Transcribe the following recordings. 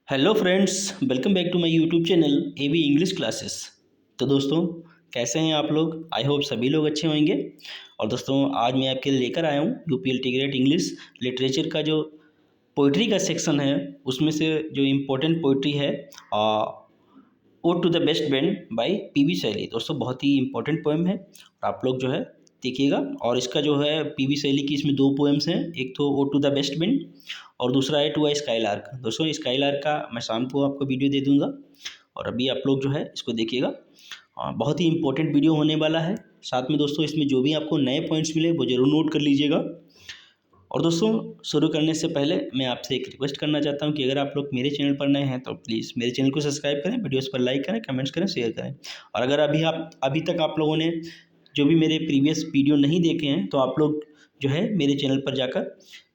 Hello friends, welcome back to my YouTube channel AV English classes. तो दोस्तों, कैसे हैं आप लोग? आई होप सभी लोग अच्छे होंगे। और दोस्तों, आज मैं आपके लिए लेकर आया हूँ यूपीएलटी ग्रेड इंग्लिश लिटरेचर का जो पोइट्री का सेक्शन है, उसमें से जो इम्पोर्टेंट पोइट्री है ode to the west band by PB Shelley. दोस्तों, बहुत ही इंपॉर्टेंट पोएम है और आप लोग जो है देखिएगा। और इसका जो है पीबी शैली की इसमें दो पोएम्स हैं, एक तो ode to the west band और दूसरा है टू अ स्काईलार्क। दोस्तों, स्काईलार्क का मैं शाम को आपको वीडियो दे दूंगा और अभी आप लोग जो है इसको देखिएगा। बहुत ही इंपॉर्टेंट वीडियो होने वाला है। साथ में दोस्तों, इसमें जो भी आपको नए पॉइंट्स मिले वो जरूर नोट कर लीजिएगा। और दोस्तों, शुरू करने से पहले मैं आपसे एक रिक्वेस्ट करना चाहता हूं कि अगर आप लोग मेरे चैनल पर नए हैं तो प्लीज़ मेरे चैनल को सब्सक्राइब करें, वीडियोस पर लाइक करें, कमेंट्स करें, शेयर करें। और अगर अभी तक आप लोगों ने जो भी मेरे प्रीवियस वीडियो नहीं देखे हैं तो आप लोग जो है मेरे चैनल पर जाकर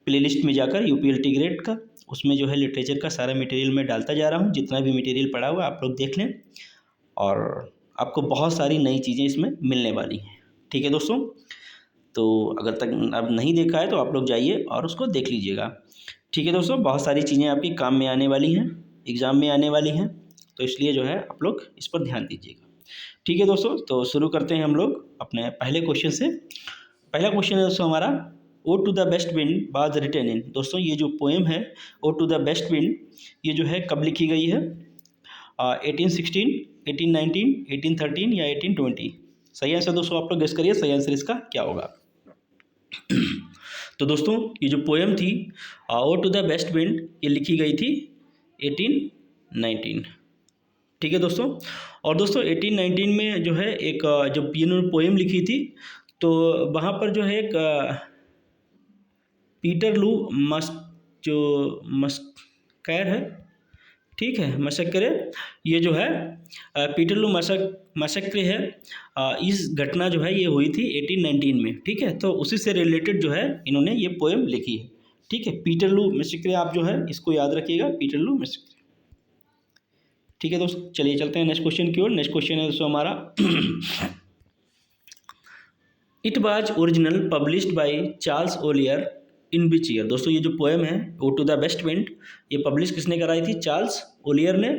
प्लेलिस्ट में जाकर यूपीएलटी ग्रेड का उसमें जो है लिटरेचर का सारा मटेरियल मैं डालता जा रहा हूँ। जितना भी मटेरियल पड़ा हुआ आप लोग देख लें और आपको बहुत सारी नई चीज़ें इसमें मिलने वाली हैं। ठीक है दोस्तों, तो अगर तक अब नहीं देखा है तो आप लोग जाइए और उसको देख लीजिएगा। ठीक है दोस्तों, बहुत सारी चीज़ें आपकी काम में आने वाली हैं, एग्ज़ाम में आने वाली हैं, तो इसलिए जो है आप लोग इस पर ध्यान दीजिएगा। ठीक है दोस्तों, तो शुरू करते हैं हम लोग अपने पहले क्वेश्चन से। पहला क्वेश्चन है दोस्तों हमारा, ode to the west wind was written in. दोस्तों, ये जो पोएम है ode to the west wind, ये जो है कब लिखी गई है? 1816, 1819, 1813 या 1820? सही आंसर दोस्तों आप लोग गेस करिए, सही आंसर इसका क्या होगा? तो दोस्तों, ये जो पोएम थी ode to the west wind, ये लिखी गई थी 1819। ठीक है दोस्तों। और दोस्तों 1819 में जो है एक जब इन्होंने पोएम लिखी थी तो वहाँ पर जो है एक पीटर लू जो मस्कैर है, ठीक है, मशक्करे, ये जो है पीटर लू मशक्करे है। इस घटना जो है ये हुई थी 1819 में। ठीक है, तो उसी से रिलेटेड जो है इन्होंने ये पोएम लिखी है। ठीक है, पीटर लू मशक्करे, आप जो है इसको याद रखिएगा, पीटर लू मशक्करे। ठीक है दोस्तों, चलिए चलते हैं नेक्स्ट क्वेश्चन की ओर। नेक्स्ट क्वेश्चन है दोस्तों हमारा, it was original published by Charles Ollier in which year. दोस्तों, ये जो पोएम है ode to the west wind, ये पब्लिश किसने कराई थी? चार्ल्स ओलियर ने।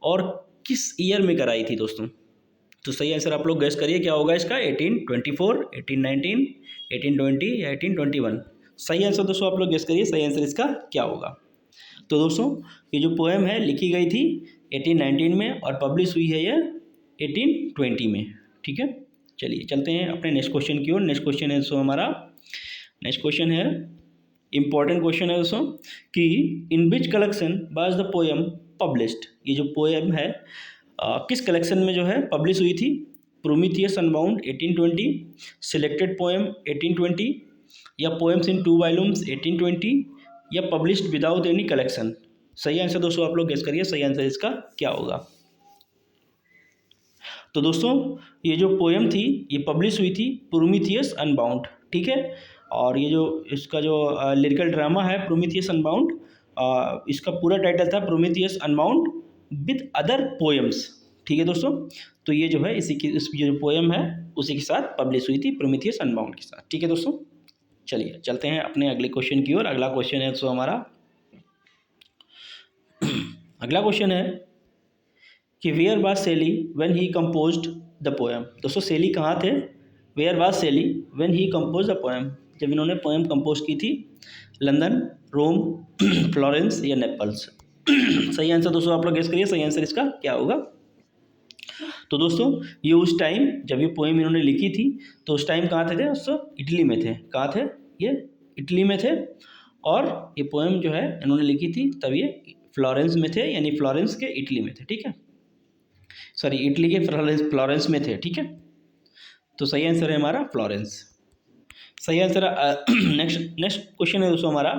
और किस ईयर में कराई थी दोस्तों? तो सही आंसर आप लोग गेस करिए क्या होगा इसका? 1824, 1819, 1820 या 1821? सही आंसर दोस्तों आप लोग गेस करिए, सही आंसर इसका क्या होगा? तो दोस्तों, ये जो पोएम है लिखी गई थी 1819 में और पब्लिश हुई है ये 1820 में। ठीक है, चलिए चलते हैं अपने नेक्स्ट क्वेश्चन की ओर। नेक्स्ट क्वेश्चन है दोस्तों हमारा, नेक्स्ट क्वेश्चन है इम्पॉर्टेंट क्वेश्चन है दोस्तों कि in which collection was the poem published. ये जो पोएम है किस कलेक्शन में जो है पब्लिश हुई थी? प्रोमीथियस अनबाउंड 1820, सिलेक्टेड पोएम 1820 या पोएम्स इन 2 वॉल्यूम्स 1820 या पब्लिश्ड विदाउट एनी कलेक्शन? सही आंसर दोस्तों आप लोग गेस करिए, सही आंसर इसका क्या होगा? तो दोस्तों, ये जो पोएम थी ये पब्लिश हुई थी प्रोमीथियस अनबाउंड। ठीक है, और ये जो इसका जो लिरिकल ड्रामा है प्रोमीथियस अनबाउंड, इसका पूरा टाइटल था Prometheus unbound with other poems. ठीक है दोस्तों, तो ये जो है इसी की इसकी जो पोएम है उसी के साथ पब्लिश हुई थी, प्रोमीथियस अनबाउंड के साथ। ठीक है दोस्तों, चलिए चलते हैं अपने अगले क्वेश्चन की ओर। अगला क्वेश्चन है दोस्तों हमारा, अगला क्वेश्चन है कि where was Shelley when he composed the poem. दोस्तों, शेली कहाँ थे? Where was Shelley when he compose the poem, जब इन्होंने पोएम कंपोज की थी? लंदन, रोम, फ्लोरेंस या नेपल्स? सही आंसर दोस्तों आप लोग गेस करिए, सही आंसर इसका क्या होगा? तो दोस्तों, ये उस टाइम जब ये पोएम इन्होंने लिखी थी तो उस टाइम कहाँ थे दोस्तों? इटली में थे। कहाँ थे? ये इटली में थे। और ये पोएम जो है इन्होंने लिखी थी तब ये फ्लोरेंस में थे, यानी फ्लोरेंस के इटली में थे। ठीक है, सॉरी, इटली के फ्लोरेंस में थे। ठीक है, तो सही आंसर है हमारा फ्लोरेंस। सही आंसर। नेक्स्ट क्वेश्चन है दोस्तों हमारा,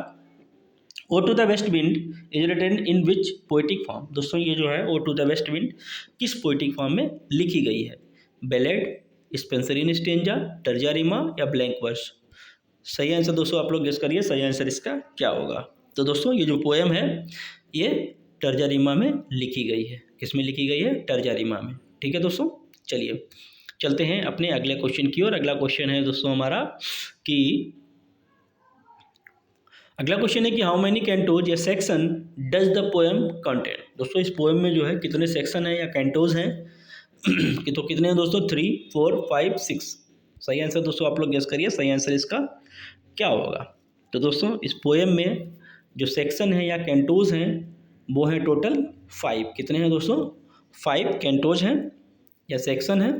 ode to the west wind is written in which poetic form. दोस्तों, ये जो है ode to the west wind किस पोएटिक फॉर्म में लिखी गई है? Ballad, Spenserian stanza, terza rima या ब्लैंक वर्स? सही आंसर दोस्तों आप लोग गेस करिए, सही आंसर इसका क्या होगा? तो दोस्तों, ये जो पोएम है ये टर्जा रिमा में लिखी गई है। किस में लिखी गई है? टर्जा रिमा में। ठीक है दोस्तों, चलिए चलते हैं अपने अगले क्वेश्चन की ओर। अगला क्वेश्चन है दोस्तों हमारा कि अगला क्वेश्चन है कि हाउ मैनी कैंटोज या section does the poem contain. दोस्तों इस पोएम में जो है कितने सेक्शन हैं या कैंटोज हैं कि तो कितने हैं दोस्तों, 3, 4, 5, 6। सही आंसर दोस्तों आप लोग गेस करिए, सही आंसर इसका क्या होगा। तो दोस्तों इस पोएम में जो सेक्शन है या कैंटोज हैं वो है टोटल 5। कितने हैं दोस्तों, 5 कैंटोज हैं या सेक्शन है।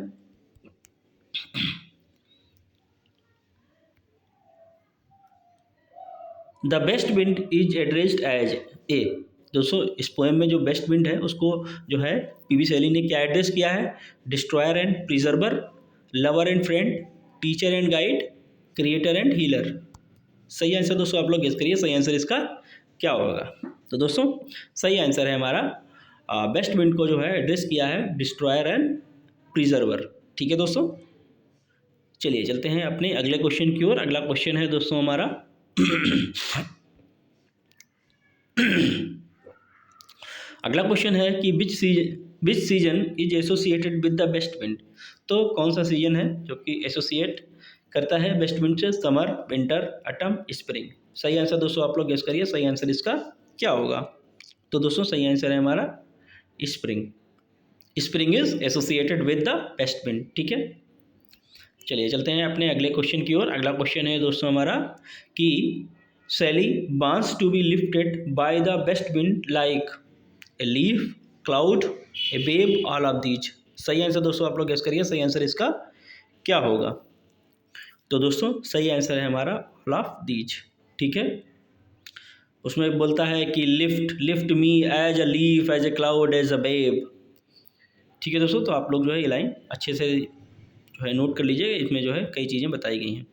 The west wind is addressed as a. दोस्तों इस पोएम में जो बेस्ट विंड है उसको जो है पीवी शैली ने क्या एड्रेस किया है, destroyer and preserver, lover and friend, teacher and guide, creator and healer. सही आंसर दोस्तों आप लोग गेस करिए, सही आंसर इसका क्या होगा। तो दोस्तों सही आंसर है हमारा बेस्ट विंड को जो है एड्रेस किया है डिस्ट्रॉयर एंड प्रिजर्वर। ठीक है दोस्तों, चलिए चलते हैं अपने अगले क्वेश्चन की ओर। अगला क्वेश्चन है दोस्तों हमारा अगला क्वेश्चन है कि विच season is associated with the west wind. तो कौन सा सीजन है जो कि एसोसिएट करता है बेस्ट विंड से, समर, विंटर, ऑटम, स्प्रिंग। सही आंसर दोस्तों आप लोग गेस करिए, सही आंसर इसका क्या होगा। तो दोस्तों सही आंसर है हमारा spring. Spring is associated with the west wind. ठीक है, चलिए चलते हैं अपने अगले क्वेश्चन की ओर। अगला क्वेश्चन है दोस्तों हमारा कि Sally wants to be lifted by the west wind like a leaf, cloud, a wave, all of these. सही आंसर दोस्तों आप लोग गेस करिए, सही आंसर इसका क्या होगा। तो दोस्तों सही आंसर है हमारा ऑल ऑफ दीज। ठीक है, उसमें बोलता है कि lift me as a leaf, as a cloud, as a wave. ठीक है दोस्तों, तो आप लोग जो है ये लाइन अच्छे से जो है नोट कर लीजिए, इसमें जो है कई चीज़ें बताई गई हैं।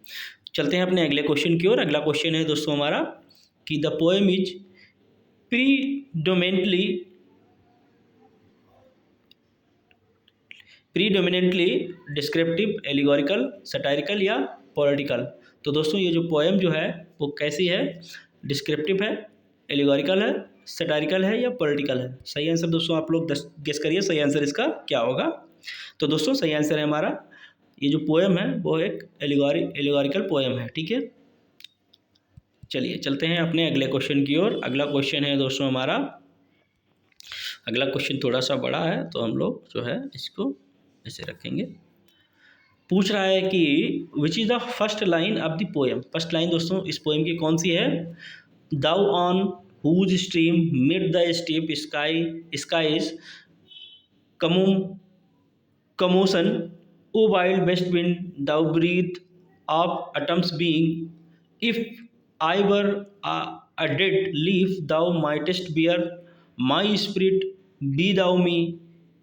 चलते हैं अपने अगले क्वेश्चन की ओर। अगला क्वेश्चन है दोस्तों हमारा कि the poem is predominantly descriptive, allegorical, satirical या पॉलिटिकल। तो दोस्तों ये जो पोएम जो है वो कैसी है, डिस्क्रिप्टिव है, एलिगोरिकल है, सटायरिकल है या पॉलिटिकल है। सही आंसर दोस्तों आप लोग गेस करिए, सही आंसर इसका क्या होगा। तो दोस्तों सही आंसर है हमारा, ये जो पोएम है वो एक एलिगोरिकल पोएम है। ठीक है, चलिए चलते हैं अपने अगले क्वेश्चन की ओर। अगला क्वेश्चन है दोस्तों हमारा, अगला क्वेश्चन थोड़ा सा बड़ा है तो हम लोग जो है इसको ऐसे रखेंगे। पूछ रहा है कि which is the first line of the poem. First line दोस्तों इस पोएम की कौन सी है, thou on whose stream mid the steep skies commotion, O wild west wind thou breath of autumn's being, if I were a dead leaf thou mightest bear, my spirit be thou me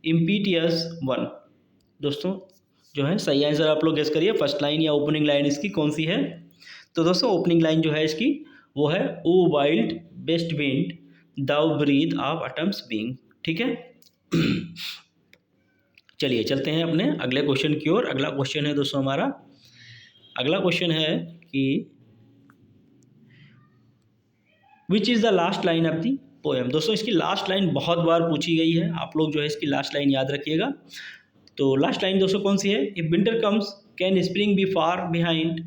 impetuous one. दोस्तों जो है सही answer आप लोग guess करिए, first line या opening line इसकी कौन सी है। तो दोस्तों ओपनिंग लाइन जो है इसकी वो है O wild west wind thou breath of autumn's being. ठीक है, चलिए चलते हैं अपने अगले क्वेश्चन की ओर। अगला क्वेश्चन है दोस्तों हमारा, अगला क्वेश्चन है कि which is the last line of the poem. दोस्तों इसकी लास्ट लाइन बहुत बार पूछी गई है, आप लोग जो है इसकी लास्ट लाइन याद रखिएगा। तो लास्ट लाइन दोस्तों कौन सी है, if winter comes can spring be far behind,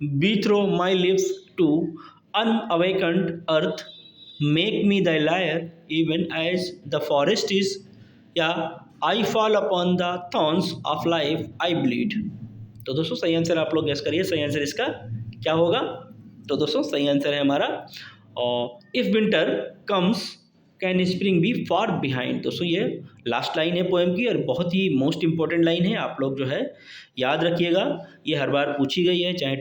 be through my lips to unawakened earth, make me the lyre even as the forest is, या I fall upon the thorns of life I bleed. तो दोस्तों सही answer आप लोग guess करिए, सही answer इसका क्या होगा। तो दोस्तों सही आंसर है हमारा if winter comes can spring be far behind. दोस्तों ये लास्ट लाइन है पोएम की और बहुत ही मोस्ट इंपॉर्टेंट लाइन है, आप लोग जो है याद रखिएगा। ये हर बार पूछी गई है, चाहे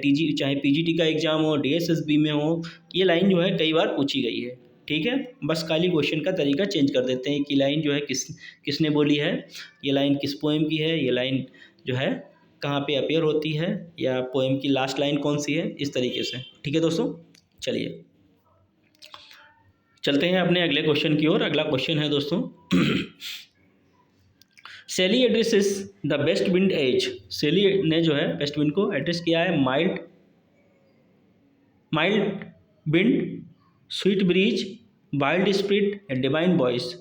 पीजीटी का एग्जाम हो, डीएसएसबी में हो, ये लाइन जो है कई बार पूछी गई है। ठीक है, बस खाली क्वेश्चन का तरीका चेंज कर देते हैं कि लाइन जो है किसने बोली है, ये लाइन किस पोएम की है, ये लाइन जो है कहाँ पे अपीयर होती है, या पोएम की लास्ट लाइन कौन सी है, इस तरीके से। ठीक है दोस्तों, चलिए चलते हैं अपने अगले क्वेश्चन की ओर। अगला क्वेश्चन है दोस्तों Shelley addresses the west wind as. Shelley ने जो है बेस्ट विंड को एड्रेस किया है mild wind, sweet breeze, wild spirit, divine voice.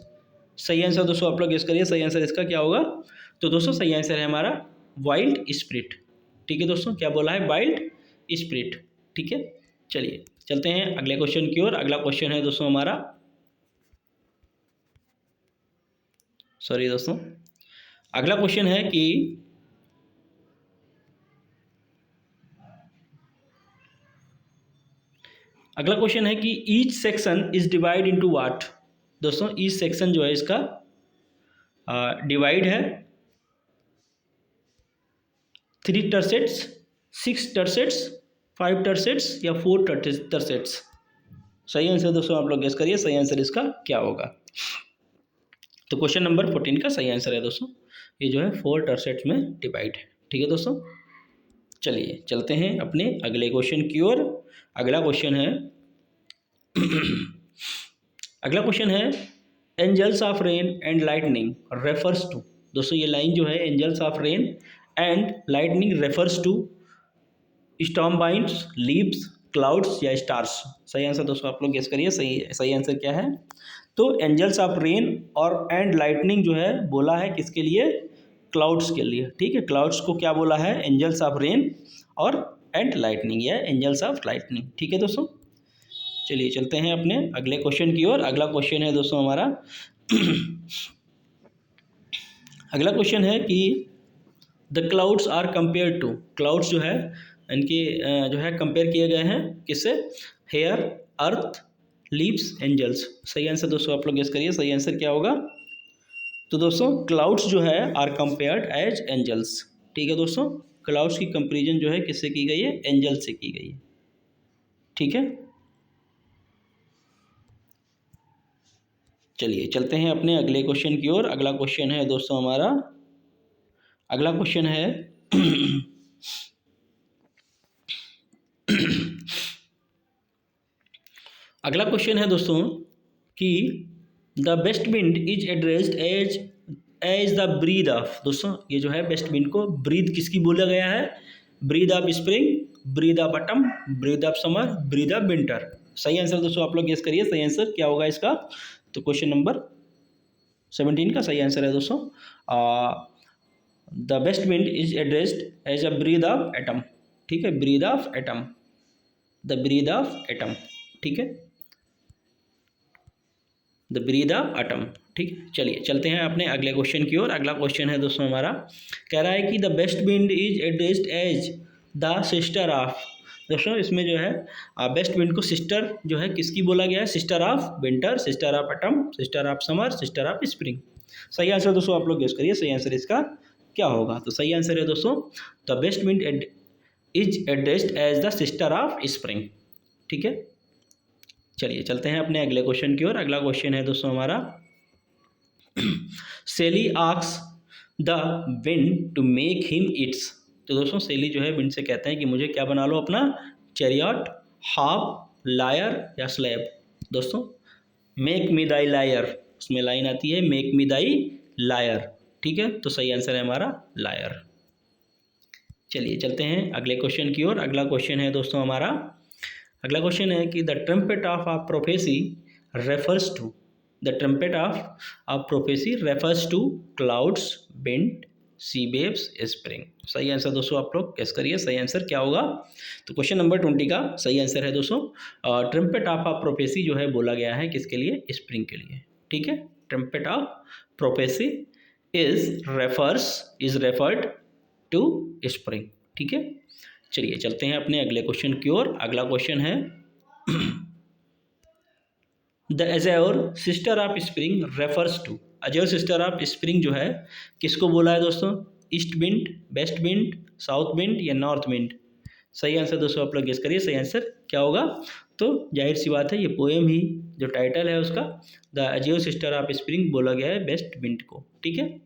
सही आंसर दोस्तों आप लोग गेस करिए, सही आंसर इसका क्या होगा। तो दोस्तों सही आंसर है हमारा वाइल्ड स्पिरिट। ठीक है दोस्तों, क्या बोला है, वाइल्ड स्पिरिट। ठीक है, चलिए चलते हैं अगले क्वेश्चन की ओर। अगला क्वेश्चन है दोस्तों हमारा, सॉरी दोस्तों, अगला क्वेश्चन है कि अगला क्वेश्चन है कि each section is divide into what. दोस्तों ईच सेक्शन जो है इसका डिवाइड है 3 टर्सेट्स, 6 टर्सेट्स, 5 टर्सेट्स या 4 टर्सेट्स। सही आंसर दोस्तों आप लोग गेस करिए, सही आंसर इसका क्या होगा। तो क्वेश्चन नंबर 14 का सही आंसर है दोस्तों, ये जो है 4 टर्सेट्स में डिवाइड है। ठीक है दोस्तों, चलिए चलते हैं अपने अगले क्वेश्चन की ओर। अगला क्वेश्चन है अगला क्वेश्चन है angels of rain and lightning refers to. दोस्तों ये लाइन जो है angels of rain and lightning refers to storm binds, leaves, clouds या स्टार्स। सही आंसर दोस्तों आप लोग गेस करिए, सही आंसर क्या है। तो एंजल्स ऑफ रेन और एंड लाइटनिंग जो है बोला है किसके लिए, क्लाउड्स के लिए। ठीक है, क्लाउड्स को क्या बोला है, एंजल्स ऑफ रेन और एंड लाइटनिंग या एंजल्स ऑफ लाइटनिंग। ठीक है दोस्तों, चलिए चलते हैं अपने अगले क्वेश्चन की ओर। अगला क्वेश्चन है दोस्तों हमारा अगला क्वेश्चन है कि the clouds are compare to. Clouds जो है इनके जो है कंपेयर किए गए हैं किससे, हेयर, अर्थ, लीव्स, एंजल्स। सही आंसर दोस्तों आप लोग गेस करिए, सही आंसर क्या होगा। तो दोस्तों क्लाउड्स जो है आर कंपेयर्ड एज एंजल्स। ठीक है दोस्तों, क्लाउड्स की कंपेरिजन जो है किससे की गई है, एंजल से की गई है। ठीक है, चलिए चलते हैं अपने अगले क्वेश्चन की ओर। अगला क्वेश्चन है दोस्तों हमारा, अगला क्वेश्चन है अगला क्वेश्चन है दोस्तों कि the west wind is addressed as the breath of. दोस्तों ये जो है वेस्ट विंड को ब्रीद किसकी बोला गया है, breath of spring, breathe of autumn, breathe of summer, breathe of winter. सही आंसर दोस्तों आप लोग गेस करिए, सही आंसर क्या होगा इसका। तो क्वेश्चन नंबर 17 का सही आंसर है दोस्तों, the west wind is addressed as a breath of autumn. ठीक है, breath of autumn, the breath of autumn. ठीक है, द ब्रीद ऑफ एटम। ठीक, चलिए चलते हैं अपने अगले क्वेश्चन की ओर। अगला क्वेश्चन है दोस्तों हमारा, कह रहा है कि the west wind is addressed as the sister of. दोस्तों इसमें जो है वेस्ट विंड को सिस्टर जो है किसकी बोला गया है, sister of winter, sister of atom, sister of summer, sister of spring. सही आंसर दोस्तों आप लोग गेस करिए, सही आंसर इसका क्या होगा। तो सही आंसर है दोस्तों, the west wind is addressed as the sister of spring. ठीक है, चलिए चलते हैं अपने अगले क्वेश्चन की ओर। अगला क्वेश्चन है दोस्तों हमारा, Shelley asks the wind to make him its. तो दोस्तों सेली जो है विंड से कहते हैं कि मुझे क्या बना लो अपना, चैरियट, हार्प, लायर या स्लैब। दोस्तों मेक मी दाई लायर, उसमें लाइन आती है मेक मी दाई लायर। ठीक है, तो सही आंसर है हमारा लायर। चलिए चलते हैं अगले क्वेश्चन की ओर। अगला क्वेश्चन है दोस्तों हमारा, अगला क्वेश्चन है कि the trumpet of a prophecy refers to. The trumpet of prophecy refers to clouds, wind, sea waves, spring. सही आंसर दोस्तों आप लोग गेस करिए, सही आंसर क्या होगा। तो क्वेश्चन नंबर 20 का सही आंसर है दोस्तों, ट्रम्पेट ऑफ आ प्रोफेसी जो है बोला गया है किसके लिए, स्प्रिंग के लिए। ठीक है, trumpet of prophecy is referred to spring. ठीक है, चलिए चलते हैं अपने अगले क्वेश्चन की ओर। अगला क्वेश्चन है the azure sister of spring refers to. Azure sister of spring जो है किसको बोला है दोस्तों, east wind, west wind, south wind या नॉर्थ विंड। सही आंसर दोस्तों आप लोग गेस करिए, सही आंसर क्या होगा। तो जाहिर सी बात है ये पोएम ही जो टाइटल है उसका, the azure sister of spring बोला गया है वेस्ट विंड को। ठीक है,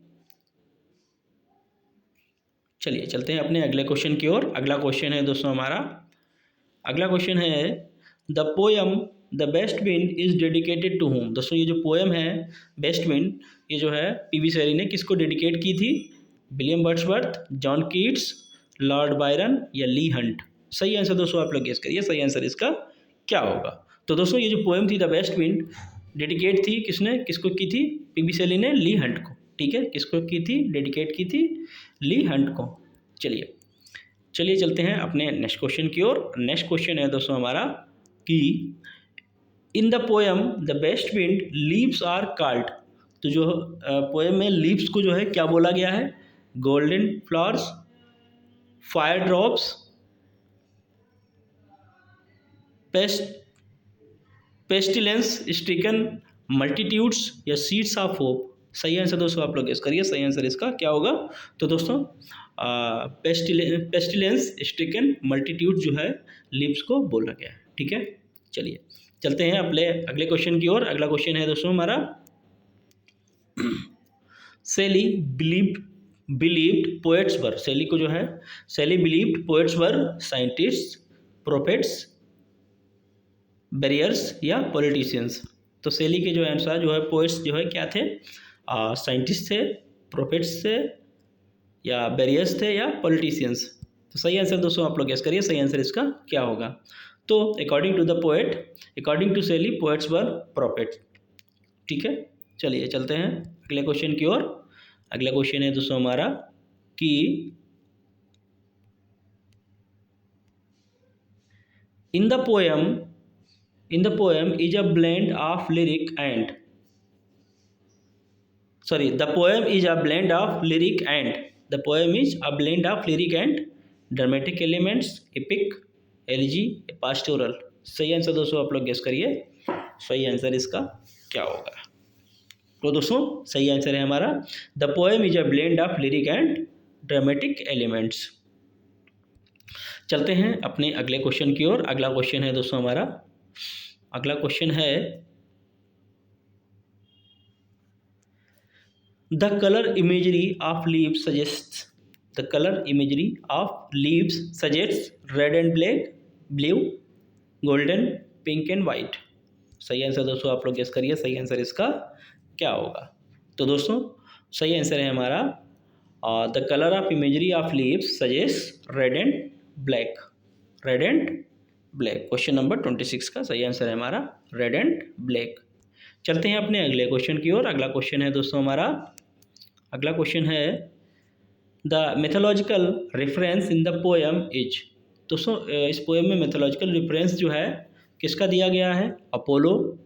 चलिए चलते हैं अपने अगले क्वेश्चन की ओर। अगला क्वेश्चन है दोस्तों हमारा, अगला क्वेश्चन है the poem the west wind is dedicated to whom. दोस्तों ये जो पोएम है वेस्ट विंड, ये जो है पीवी शेरी ने किसको डेडिकेट की थी, William Wordsworth, John Keats, Lord Byron या ली हंट। सही आंसर दोस्तों आप लोग गेस करिए, सही आंसर इसका क्या होगा। तो दोस्तों ये जो पोएम थी द वेस्ट विंड डेडिकेट थी किसने, किसको की थी, पीवी शेरी ने ली हंट को। ठीक है, किसको की थी, डेडिकेट की थी ली हंट को। चलिए चलते हैं अपने नेक्स्ट क्वेश्चन की ओर। नेक्स्ट क्वेश्चन है दोस्तों हमारा, कि in the poem the west wind leaves are called, तो जो पोएम में लीव्स को जो है क्या बोला गया है, golden flowers, fire drops, pestilence stricken, multitudes या सीड्स ऑफ होप। सही आंसर दोस्तों आप लोग गेस करिए, सही आंसर इसका क्या होगा। तो दोस्तों पेस्टिलेंस स्ट्रिकन मल्टीट्यूड जो है लीव्स को बोला गया है। ठीक है, चलिए चलते हैं अपने अगले क्वेश्चन की ओर। अगला क्वेश्चन है दोस्तों हमारा, सेली बिलीव्ड पोएट्स वर, सेली को जो है सेली believed poets were scientist, prophets, barriers या पॉलिटिशियंस। तो सेली के जो आंसर जो है पोएट्स जो है क्या थे, साइंटिस्ट थे, प्रोफेट्स थे या बैरियर्स थे या पॉलिटिशियंस। तो सही आंसर दोस्तों आप लोग गेस करिए, सही आंसर इसका क्या होगा। तो according to the poet, according to Shelley poets were prophets. ठीक है, चलिए चलते हैं अगले क्वेश्चन की ओर। अगला क्वेश्चन है दोस्तों हमारा कि in the poem is a blend of lyric and the poem is a blend of lyric and dramatic elements, epic, elegy, pastoral। सही आंसर दोस्तों आप लोग गेस करिए, सही आंसर इसका क्या होगा। तो दोस्तों सही आंसर है हमारा the poem is a blend of lyric and dramatic elements. चलते हैं अपने अगले क्वेश्चन की ओर। अगला क्वेश्चन है दोस्तों हमारा, अगला क्वेश्चन है the colour imagery of leaves suggest, the colour imagery of leaves suggest red and black, blue, golden, pink and white. सही आंसर दोस्तों आप लोग गेस करिए, सही आंसर इसका क्या होगा। तो दोस्तों सही आंसर है हमारा the colour of imagery of leaves suggest red and black, red and black. Question number 26 का सही आंसर है हमारा रेड एंड ब्लैक। चलते हैं अपने अगले क्वेश्चन की ओर। अगला क्वेश्चन है दोस्तों हमारा, अगला क्वेश्चन है the mythological reference in the poem is. दोस्तों इस पोएम में मैथोलॉजिकल रेफरेंस जो है किसका दिया गया है, अपोलो,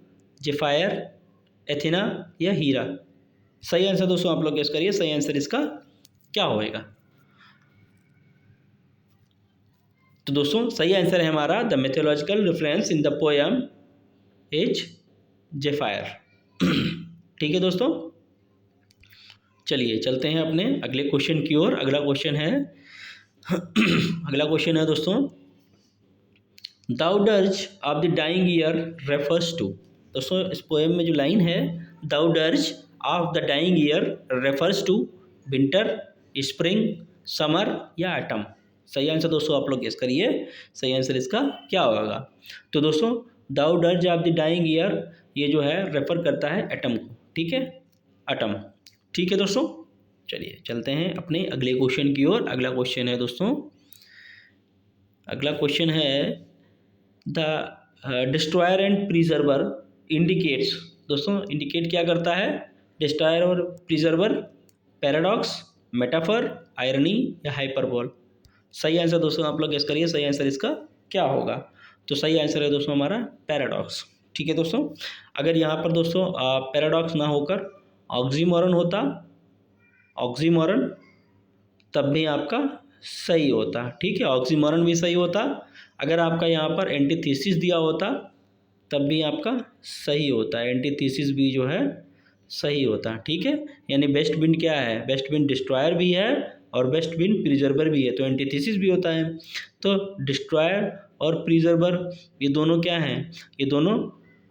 जेफायर, एथेना या हीरा। सही आंसर दोस्तों आप लोग गेस करिए, सही आंसर इसका क्या होएगा। तो दोस्तों सही आंसर है हमारा the mythological reference in the poem is zephyr. ठीक है दोस्तों, चलिए चलते हैं अपने अगले क्वेश्चन की ओर। अगला क्वेश्चन है अगला क्वेश्चन है दोस्तों thou dirge of the dying year refers to. दोस्तों इस पोएम में जो लाइन है thou dirge of the dying year refers to winter, spring, summer या ऑटम। सही आंसर दोस्तों आप लोग गेस करिए, सही आंसर इसका क्या होगा। तो दोस्तों thou dirge of the dying year ये जो है रेफर करता है एटम को। ठीक है, एटम। ठीक है दोस्तों, चलिए चलते हैं अपने अगले क्वेश्चन की ओर। अगला क्वेश्चन है दोस्तों, अगला क्वेश्चन है the destroyer and preserver indicates. दोस्तों इंडिकेट क्या करता है, डिस्ट्रॉयर और प्रिजर्वर, पैराडॉक्स, मेटाफर, आयरनी या हाइपरबोल। सही आंसर दोस्तों आप लोग गेस करिए, सही आंसर इसका क्या होगा। तो सही आंसर है दोस्तों हमारा पैराडॉक्स। ठीक है दोस्तों, अगर यहाँ पर दोस्तों पैराडॉक्स ना होकर ऑक्सीमोरन होता, ऑक्सीमोरन, तब भी आपका सही होता। ठीक है, ऑक्सीमोरन भी सही होता। अगर आपका यहाँ पर एंटीथीसिस दिया होता तब भी आपका सही होता, एंटीथीसिस भी जो है सही होता। ठीक है, यानी बेस्ट विंड क्या है, बेस्ट विंड डिस्ट्रॉयर भी है और बेस्ट विंड प्रिजर्वर भी है, तो एंटीथीसिस भी होता है। तो डिस्ट्रॉयर और प्रिजर्वर ये दोनों क्या हैं, ये दोनों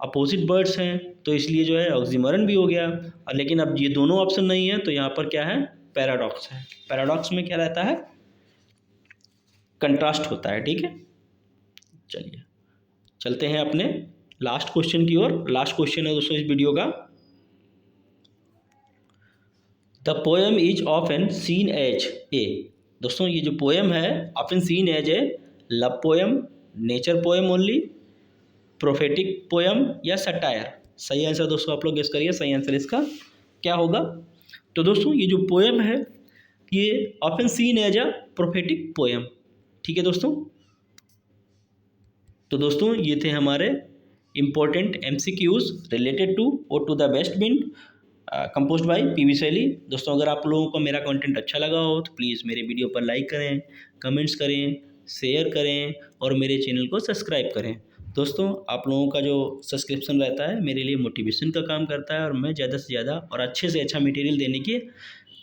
अपोजिट वर्ड्स हैं, तो इसलिए जो है ऑक्सीमोरन भी हो गया। लेकिन अब ये दोनों ऑप्शन नहीं है तो यहाँ पर क्या है, पैराडॉक्स है। पैराडॉक्स में क्या रहता है, कंट्रास्ट होता है। ठीक है, चलिए चलते हैं अपने लास्ट क्वेश्चन की ओर। लास्ट क्वेश्चन है दोस्तों इस वीडियो का, the poem is often seen as a. दोस्तों ये जो पोएम है often seen as a love poem, nature poem only, prophetic poem या सटायर। सही आंसर दोस्तों आप लोग गेस करिए, सही आंसर इसका क्या होगा। तो दोस्तों ये जो पोएम है ये often seen as a prophetic poem. ठीक है दोस्तों, तो दोस्तों ये थे हमारे important MCQs related to ode to the west बिन कंपोज्ड बाय PV शैली। दोस्तों अगर आप लोगों को मेरा कंटेंट अच्छा लगा हो तो प्लीज़ मेरे वीडियो पर लाइक करें, कमेंट्स करें, शेयर करें और मेरे चैनल को सब्सक्राइब करें। दोस्तों आप लोगों का जो सब्सक्रिप्शन रहता है मेरे लिए मोटिवेशन का काम करता है और मैं ज़्यादा से ज़्यादा और अच्छे से अच्छा मटेरियल देने की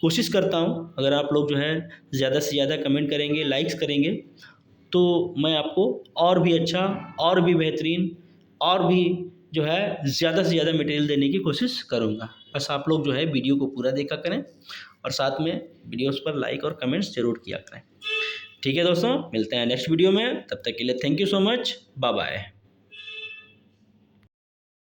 कोशिश करता हूँ। अगर आप लोग जो है ज़्यादा से ज़्यादा कमेंट करेंगे, लाइक्स करेंगे तो मैं आपको और भी अच्छा, और भी बेहतरीन, और भी जो है ज़्यादा से ज़्यादा मटेरियल देने की कोशिश करूँगा। बस आप लोग जो है वीडियो को पूरा देखा करें और साथ में वीडियोस पर लाइक और कमेंट्स ज़रूर किया करें। ठीक है दोस्तों, मिलते हैं नेक्स्ट वीडियो में, तब तक के लिए thank you so much, bye bye.